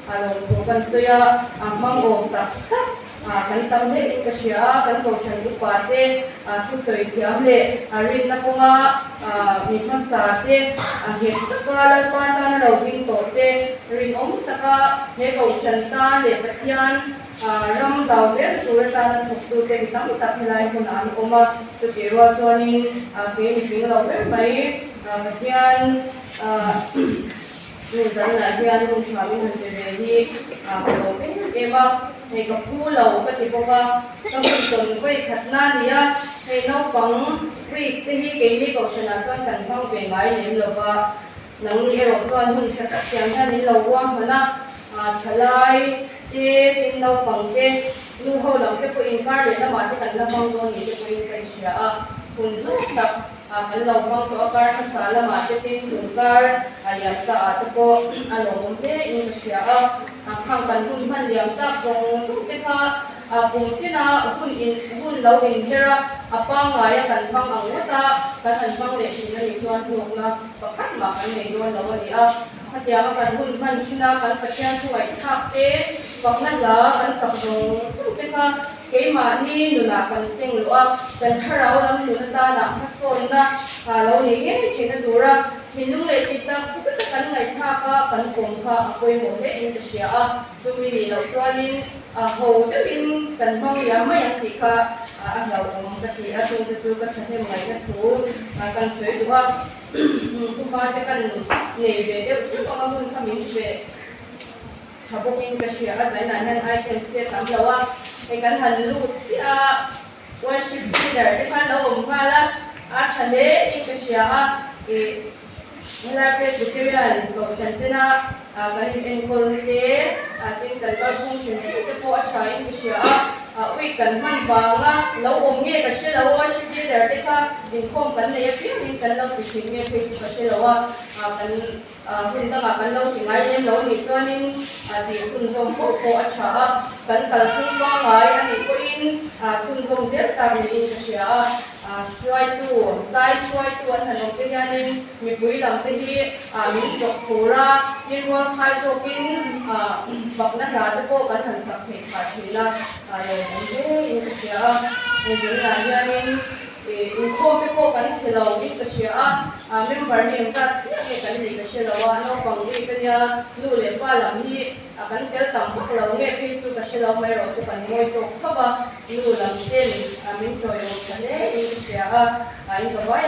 lo ko kan soya mang om tak kan tam le in ka sia kan ko chan du pa te thu soi thiam le rin na konga mi ma sa te he taka la pa ta na lo ding to te rin om taka he ko chan ta le pathian ram zau zer tur ta na thuk tu te tam tak lai kun an oma tu ke ro chuanin ke mi ping lo ver mai pathian nu zan la hian lu thami han te ve hi lo pe ema he ka pu lo ka ti boka ka mu ton koi khatna nia he no pang wi te hi ke ni ko chana chuan kan phang ve ngai lem lo ba nang ni ero chuan hun sha ta tiang han ni lo wa mana thalai te tin lo pang te lu ho lo te ko in kar le na ma te kan la pang do ni te ko in kai sia hun zu tak kan lo pang to kar ka sala ma te tin hun kar ya ta te ko alo mom te in sia khang kan hun han liam ta song su te kha kung tina hun lo in hera apa ngai kan phang ang ta kan han phang le tin ni chuan thuk na pakhat ma kan nei do lo ni hatia kan hun han china kan pathian chuai thak te pakna la kan sak dong su te kha ke ma ni nuna kan sing lo kan harau lam nu ta na hason na lo ni nge china dura hinung le ti ta su ta kan ngai tha ka kan kong kha koi mo he in ta sia tu mi ni lo chuanin ho te bin kan phang ya mai ang ti kha lo mong ta ti tu te chu ka chhe mai ka thu kan soi du ku pa te kan nei ve te chu ka hun khamin ve thabokin ka sia zai na han items te tam lo he kan han lu sia worship leader te kan lo om kha la thale in ka sia Mula Presbyterian ko chantina kanin enkol te atin kalbar kung chinte te po athain ko siya wi kan man banga lo om nge ka siya lo worship leader te ka in khom kan ne yapi in kan lo ti chin nge pe ka siya lo kan hun ta ma kan lo ti ngai nem lo ni chuanin ti sun zom po po atha kan kal sun ba ngai ani ko in sun zom zer ta ni ka siyaช่วยตัวใจช่วยตัวถนนที่ยันมีปุ๋ยหลังที่มีจกโครายินว่าใครโจกินบอกนักราชโกกันทันสักเหตุขาดทีละอะไรอย่างนี้อินเดียในจุดนั้นยันอินโคที่โกกันเชลวิสเชียเมมเบอร์เนี่ยจัดเสียกันเลยก็เชลว่านอกจากนี้ก็ยังดูเล็บว่าหลังที่กันเจอต่ำพวกเราเนี่ยพี่สุกเชลไม่รู้สุกันมวยตกเข้ามาดูหลังเต้นมินโตยกันเลยอินเดียอินสบาย